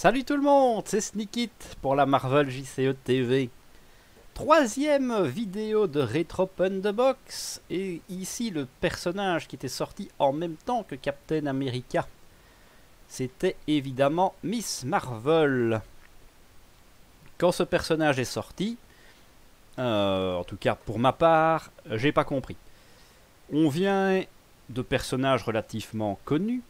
Salut tout le monde, c'est Sneakit pour la Marvel JCE TV. Troisième vidéo de Retropen the Box. Et ici le personnage qui était sorti en même temps que Captain America. C'était évidemment Miss Marvel. Quand ce personnage est sorti, en tout cas pour ma part, j'ai pas compris. On vient de personnages relativement connus.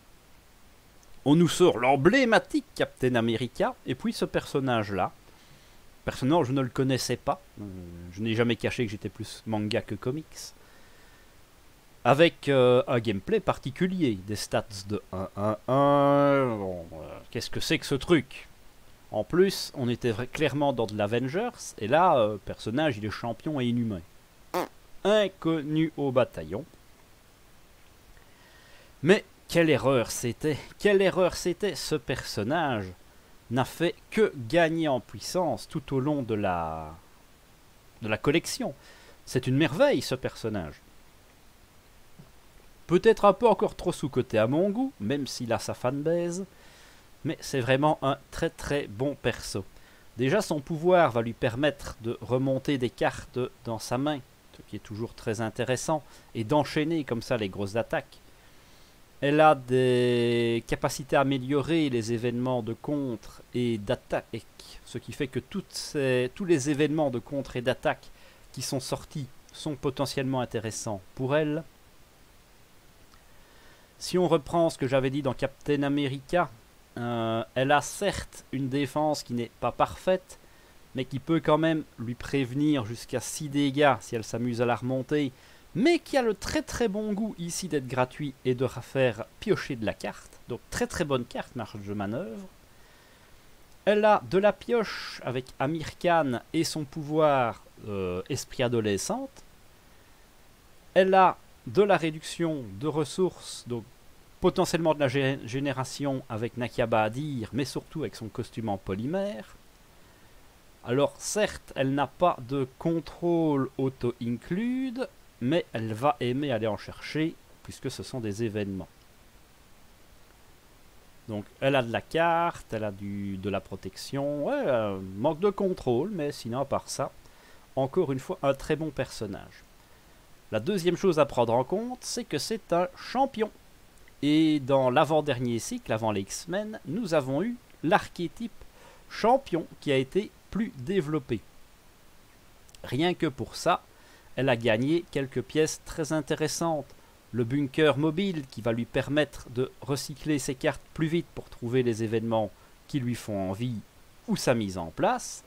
On nous sort l'emblématique Captain America, et puis ce personnage-là. Personnellement, je ne le connaissais pas. Je n'ai jamais caché que j'étais plus manga que comics. Avec un gameplay particulier, des stats de 1-1-1. Bon, qu'est-ce que c'est que ce truc? En plus, on était clairement dans de l'Avengers, et là, personnage, il est champion et inhumain. Inconnu au bataillon. Mais quelle erreur c'était! Quelle erreur c'était! Ce personnage n'a fait que gagner en puissance tout au long de la collection. C'est une merveille, ce personnage. Peut-être un peu encore trop sous-coté à mon goût, même s'il a sa fanbase, mais c'est vraiment un très très bon perso. Déjà, son pouvoir va lui permettre de remonter des cartes dans sa main, ce qui est toujours très intéressant, et d'enchaîner comme ça les grosses attaques. Elle a des capacités à améliorer les événements de contre et d'attaque, ce qui fait que tous les événements de contre et d'attaque qui sont sortis sont potentiellement intéressants pour elle. Si on reprend ce que j'avais dit dans Captain America, elle a certes une défense qui n'est pas parfaite, mais qui peut quand même lui prévenir jusqu'à 6 dégâts si elle s'amuse à la remonter, mais qui a le très très bon goût ici d'être gratuit et de faire piocher de la carte. Donc très très bonne carte, marge de manœuvre. Elle a de la pioche avec Amir Khan et son pouvoir esprit adolescente. Elle a de la réduction de ressources, donc potentiellement de la génération avec Nakaba Adir, mais surtout avec son costume en polymère. Alors certes, elle n'a pas de contrôle auto-include, mais elle va aimer aller en chercher, puisque ce sont des événements. Donc elle a de la carte, elle a de la protection, ouais, manque de contrôle, mais sinon à part ça, encore une fois, un très bon personnage. La deuxième chose à prendre en compte, c'est que c'est un champion. Et dans l'avant-dernier cycle, avant les X-Men, nous avons eu l'archétype champion qui a été plus développé. Rien que pour ça, elle a gagné quelques pièces très intéressantes. Le bunker mobile qui va lui permettre de recycler ses cartes plus vite pour trouver les événements qui lui font envie ou sa mise en place.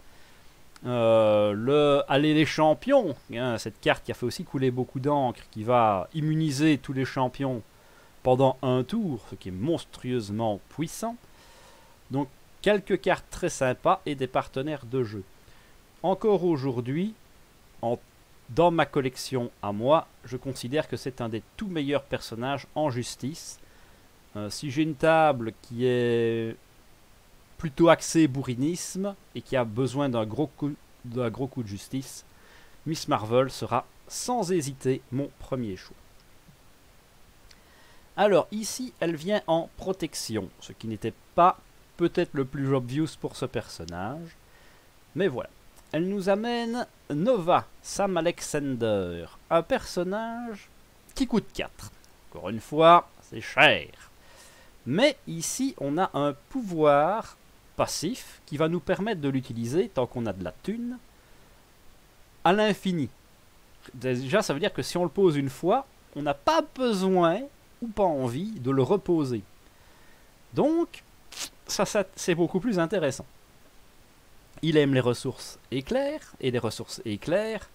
Aller les champions, hein, cette carte qui a fait aussi couler beaucoup d'encre, qui va immuniser tous les champions pendant un tour, ce qui est monstrueusement puissant. Donc quelques cartes très sympas et des partenaires de jeu. Encore aujourd'hui, dans ma collection à moi, je considère que c'est un des tout meilleurs personnages en justice. Si j'ai une table qui est plutôt axée bourrinisme et qui a besoin d'un gros coup de justice, Miss Marvel sera sans hésiter mon premier choix. Alors ici, elle vient en protection, ce qui n'était pas peut-être le plus obvious pour ce personnage, mais voilà. Elle nous amène Nova, Sam Alexander, un personnage qui coûte 4. Encore une fois, c'est cher. Mais ici, on a un pouvoir passif qui va nous permettre de l'utiliser, tant qu'on a de la thune, à l'infini. Déjà, ça veut dire que si on le pose une fois, on n'a pas besoin ou pas envie de le reposer. Donc, ça c'est beaucoup plus intéressant. Il aime les ressources éclairs, et les ressources éclairs,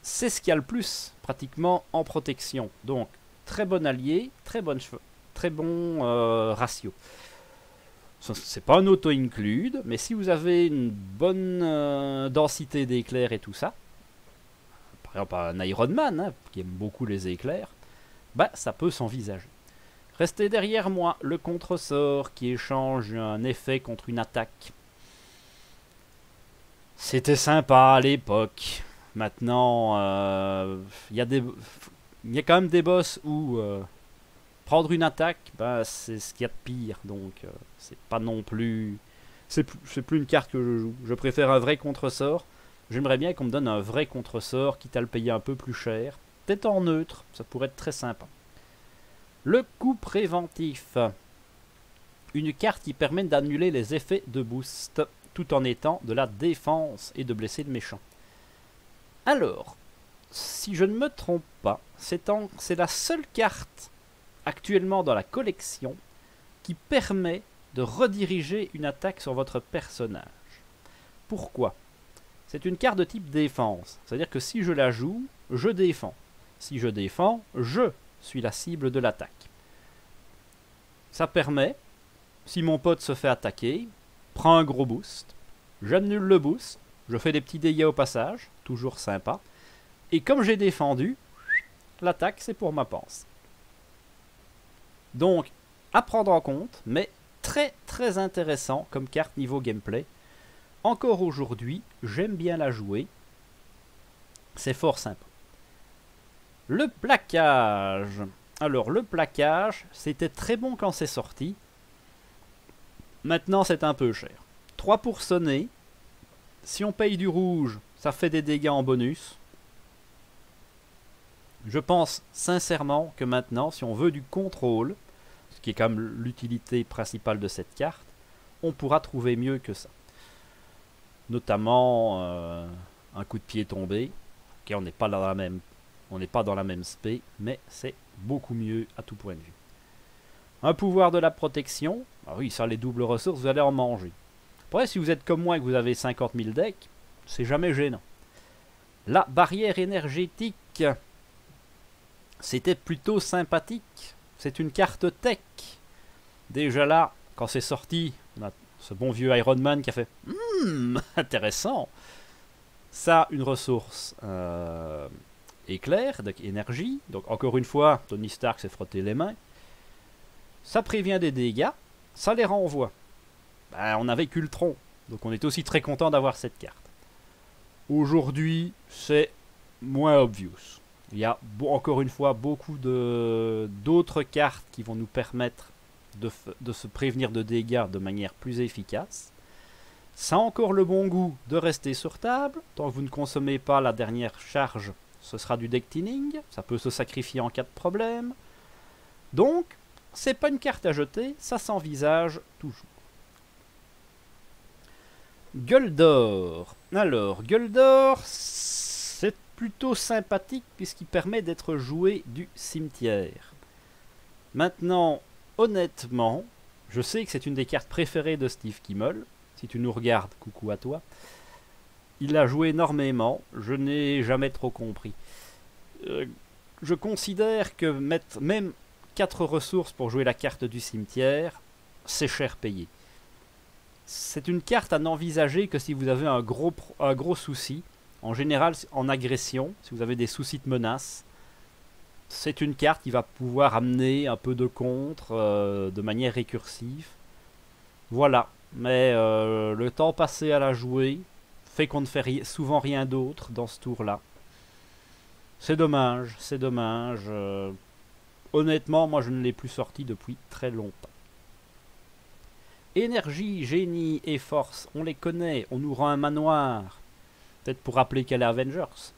c'est ce qu'il y a le plus, pratiquement, en protection. Donc, très bon allié, très bon ratio. C'est pas un auto-include, mais si vous avez une bonne densité d'éclairs et tout ça, par exemple un Iron Man, hein, qui aime beaucoup les éclairs, bah, ça peut s'envisager. Restez derrière moi, le contre-sort qui échange un effet contre une attaque. C'était sympa à l'époque. Maintenant, il y a quand même des boss où prendre une attaque, bah, c'est ce qu'il y a de pire. Donc, c'est pas non plus c'est plus une carte que je joue. Je préfère un vrai contresort. J'aimerais bien qu'on me donne un vrai contresort, quitte à le payer un peu plus cher. Peut-être en neutre, ça pourrait être très sympa. Le coup préventif. Une carte qui permet d'annuler les effets de boost, tout en étant de la défense et de blesser le méchant. Alors, si je ne me trompe pas, c'est la seule carte actuellement dans la collection qui permet de rediriger une attaque sur votre personnage. Pourquoi ? C'est une carte de type défense, c'est-à-dire que si je la joue, je défends. Si je défends, je suis la cible de l'attaque. Ça permet, si mon pote se fait attaquer, prend un gros boost, j'annule le boost, je fais des petits dégâts au passage, toujours sympa, et comme j'ai défendu, l'attaque c'est pour ma panse. Donc, à prendre en compte, mais très très intéressant comme carte niveau gameplay. Encore aujourd'hui, j'aime bien la jouer, c'est fort sympa. Le plaquage. Alors le plaquage, c'était très bon quand c'est sorti. Maintenant c'est un peu cher. 3 pour sonner. Si on paye du rouge, ça fait des dégâts en bonus. Je pense sincèrement que maintenant, si on veut du contrôle, ce qui est quand même l'utilité principale de cette carte, on pourra trouver mieux que ça. Notamment un coup de pied tombé. Ok, on n'est pas dans la même spé, mais c'est beaucoup mieux à tout point de vue. Un pouvoir de la protection. Ah oui, ça, les doubles ressources, vous allez en manger. Après, si vous êtes comme moi et que vous avez 50 000 decks, c'est jamais gênant. La barrière énergétique. C'était plutôt sympathique. C'est une carte tech. Déjà là, quand c'est sorti, on a ce bon vieux Iron Man qui a fait intéressant. Ça, une ressource éclair, donc énergie. Donc encore une fois, Tony Stark s'est frotté les mains. Ça prévient des dégâts, ça les renvoie. Ben, on avait Ultron, donc on est aussi très content d'avoir cette carte. Aujourd'hui, c'est moins obvious. Il y a encore une fois beaucoup d'autres cartes qui vont nous permettre de se prévenir de dégâts de manière plus efficace. Ça a encore le bon goût de rester sur table. Tant que vous ne consommez pas la dernière charge, ce sera du deck thinning. Ça peut se sacrifier en cas de problème. Donc, c'est pas une carte à jeter, ça s'envisage toujours. Gueule d'or. Alors, Gueule d'or, c'est plutôt sympathique puisqu'il permet d'être joué du cimetière. Maintenant, honnêtement, je sais que c'est une des cartes préférées de Steve Kimmel. Si tu nous regardes, coucou à toi. Il l'a joué énormément, je n'ai jamais trop compris. Je considère que mettre même 4 ressources pour jouer la carte du cimetière, c'est cher payé. C'est une carte à n'envisager que si vous avez un gros souci. En général, en agression, si vous avez des soucis de menace, c'est une carte qui va pouvoir amener un peu de contre de manière récursive. Voilà. Mais le temps passé à la jouer fait qu'on ne fait souvent rien d'autre dans ce tour-là. C'est dommage, c'est dommage. Honnêtement, moi je ne l'ai plus sorti depuis très longtemps. Énergie, génie et force, on les connaît, on nous rend un manoir. Peut-être pour rappeler qu'elle est Avengers.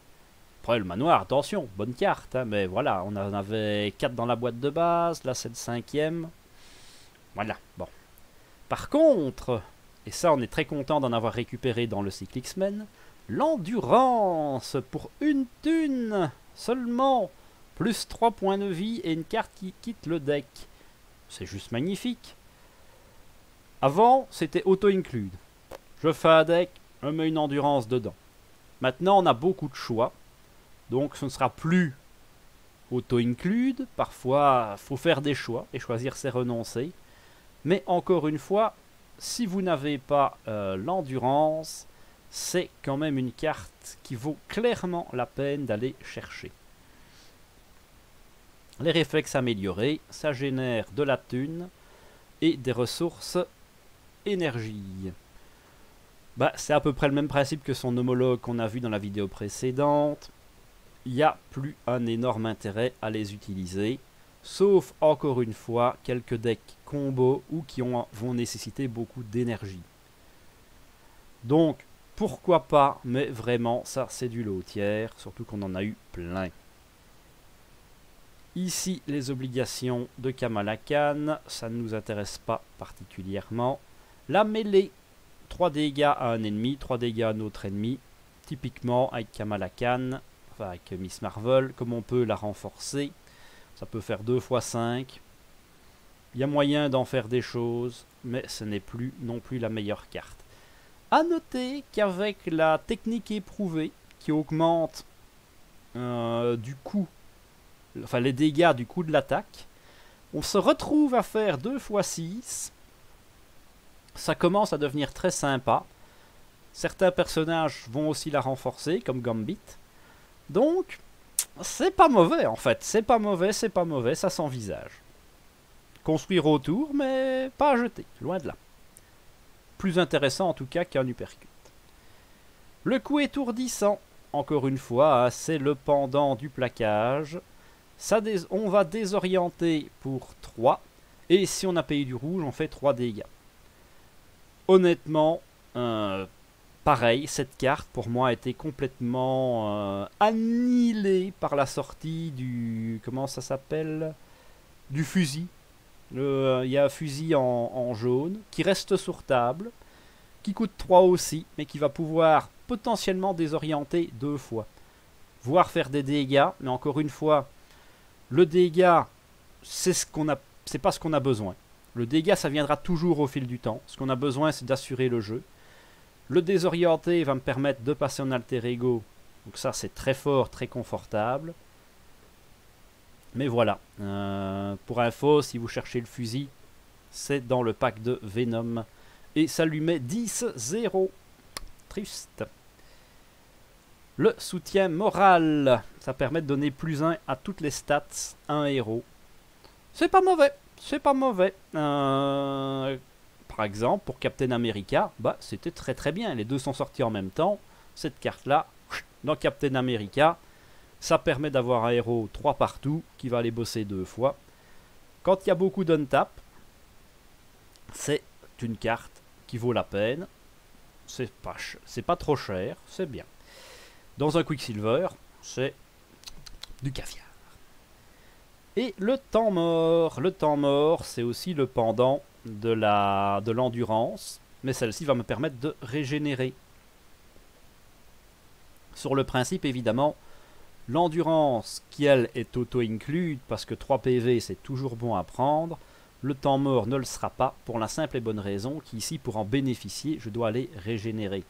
Après le manoir, attention, bonne carte, hein, mais voilà, on en avait 4 dans la boîte de base, là c'est le 5e. Voilà, bon. Par contre, et ça on est très content d'en avoir récupéré dans le cycle X-Men, l'endurance pour une thune seulement, plus 3 points de vie et une carte qui quitte le deck. C'est juste magnifique. Avant, c'était auto-include. Je fais un deck, je mets une endurance dedans. Maintenant, on a beaucoup de choix, donc ce ne sera plus auto-include. Parfois, il faut faire des choix, et choisir c'est renoncer. Mais encore une fois, si vous n'avez pas l'endurance, c'est quand même une carte qui vaut clairement la peine d'aller chercher. Les réflexes améliorés, ça génère de la thune et des ressources énergie. Bah, c'est à peu près le même principe que son homologue qu'on a vu dans la vidéo précédente. Il n'y a plus un énorme intérêt à les utiliser. Sauf, encore une fois, quelques decks combos ou qui vont nécessiter beaucoup d'énergie. Donc, pourquoi pas, mais vraiment, ça c'est du lot tiers, surtout qu'on en a eu plein. Ici, les obligations de Kamala Khan, ça ne nous intéresse pas particulièrement. La mêlée, 3 dégâts à un ennemi, 3 dégâts à un autre ennemi. Typiquement, avec Kamala Khan, enfin avec Miss Marvel, comme on peut la renforcer, ça peut faire 2 x 5. Il y a moyen d'en faire des choses, mais ce n'est plus non plus la meilleure carte. A noter qu'avec la technique éprouvée, qui augmente du coup, enfin les dégâts du coup de l'attaque, on se retrouve à faire 2 x 6. Ça commence à devenir très sympa. Certains personnages vont aussi la renforcer, comme Gambit. Donc, c'est pas mauvais en fait. C'est pas mauvais, ça s'envisage. Construire autour, mais pas à jeter, loin de là. Plus intéressant en tout cas qu'un uppercut. Le coup étourdissant, encore une fois, c'est le pendant du plaquage. On va désorienter pour 3. Et si on a payé du rouge, on fait 3 dégâts. Honnêtement, pareil, cette carte pour moi a été complètement annihilée par la sortie du... Comment ça s'appelle? Du fusil. Il y a un fusil en jaune qui reste sur table, qui coûte 3 aussi, mais qui va pouvoir potentiellement désorienter 2 fois. Voire faire des dégâts, mais encore une fois, le dégât, c'est pas ce qu'on a besoin. Le dégât, ça viendra toujours au fil du temps. Ce qu'on a besoin, c'est d'assurer le jeu. Le désorienter va me permettre de passer en alter ego. Donc ça, c'est très fort, très confortable. Mais voilà. Pour info, si vous cherchez le fusil, c'est dans le pack de Venom. Et ça lui met 10-0. Triste. Le soutien moral. Ça permet de donner +1 à toutes les stats à un héros. C'est pas mauvais. C'est pas mauvais. Par exemple, pour Captain America, bah, c'était très très bien. Les deux sont sortis en même temps. Cette carte-là, dans Captain America, ça permet d'avoir un héros 3 partout qui va aller bosser 2 fois. Quand il y a beaucoup d'untap, c'est une carte qui vaut la peine. C'est pas trop cher, c'est bien. Dans un Quicksilver, c'est du caviar. Et le temps mort. Le temps mort, c'est aussi le pendant de l'endurance. Mais celle-ci va me permettre de régénérer. Sur le principe, évidemment, l'endurance qui, elle, est auto-include, parce que 3 PV, c'est toujours bon à prendre. Le temps mort ne le sera pas, pour la simple et bonne raison qu'ici, pour en bénéficier, je dois aller régénérer.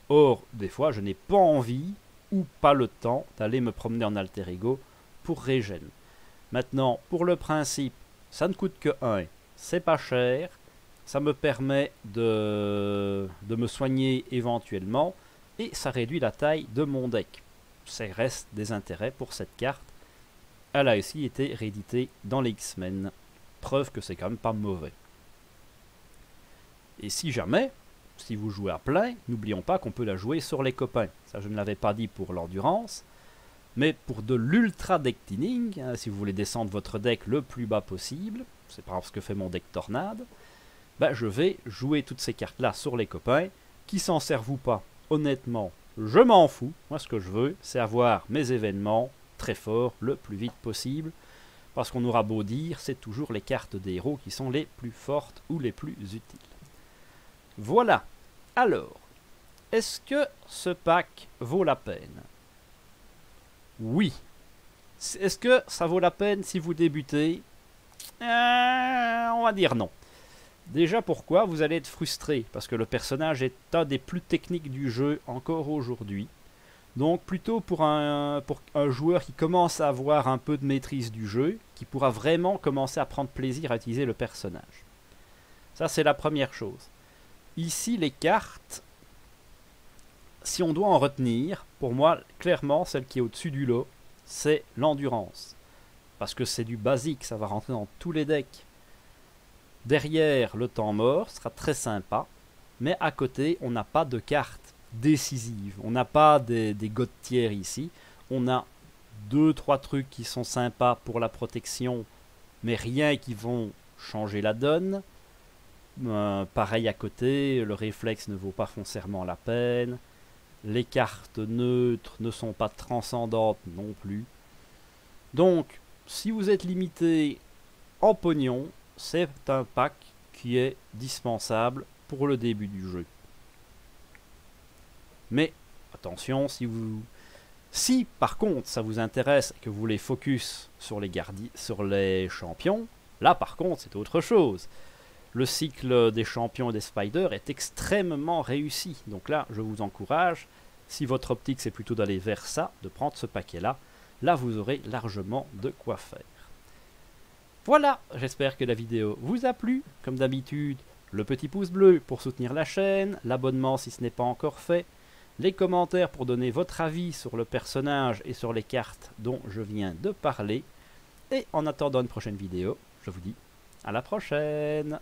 Or, des fois, je n'ai pas envie, ou pas le temps, d'aller me promener en alter ego pour régène. Maintenant, pour le principe, ça ne coûte que 1, c'est pas cher, ça me permet de me soigner éventuellement, et ça réduit la taille de mon deck. Ça reste des intérêts pour cette carte. Elle a aussi été rééditée dans les X-Men. Preuve que c'est quand même pas mauvais. Et si jamais, si vous jouez à plein, n'oublions pas qu'on peut la jouer sur les copains. Ça, je ne l'avais pas dit pour l'endurance. Mais pour de l'ultra deck thinning, hein, si vous voulez descendre votre deck le plus bas possible, c'est pas ce que fait mon deck Tornade, bah, je vais jouer toutes ces cartes-là sur les copains, qui s'en servent ou pas. Honnêtement, je m'en fous. Moi, ce que je veux, c'est avoir mes événements très forts le plus vite possible. Parce qu'on aura beau dire, c'est toujours les cartes des héros qui sont les plus fortes ou les plus utiles. Voilà. Alors, est-ce que ce pack vaut la peine? Oui. Est-ce que ça vaut la peine si vous débutez? On va dire non. Déjà, pourquoi? Vous allez être frustré, parce que le personnage est un des plus techniques du jeu encore aujourd'hui. Donc plutôt pour un joueur qui commence à avoir un peu de maîtrise du jeu, qui pourra vraiment commencer à prendre plaisir à utiliser le personnage. Ça, c'est la première chose. Ici, les cartes, si on doit en retenir, pour moi, clairement, celle qui est au-dessus du lot, c'est l'endurance. Parce que c'est du basique, ça va rentrer dans tous les decks. Derrière, le temps mort sera très sympa, mais à côté, on n'a pas de carte décisive. On n'a pas des god tiers ici. On a 2-3 trucs qui sont sympas pour la protection, mais rien qui vont changer la donne. pareil à côté, le réflexe ne vaut pas foncièrement la peine. Les cartes neutres ne sont pas transcendantes non plus. Donc, si vous êtes limité en pognon, c'est un pack qui est dispensable pour le début du jeu. Mais attention, si par contre ça vous intéresse et que vous voulez focus sur les champions, là par contre c'est autre chose. Le cycle des champions et des spiders est extrêmement réussi. Donc là, je vous encourage, si votre optique c'est plutôt d'aller vers ça, de prendre ce paquet-là. Là, vous aurez largement de quoi faire. Voilà, j'espère que la vidéo vous a plu. Comme d'habitude, le petit pouce bleu pour soutenir la chaîne, l'abonnement si ce n'est pas encore fait, les commentaires pour donner votre avis sur le personnage et sur les cartes dont je viens de parler. Et en attendant une prochaine vidéo, je vous dis à la prochaine!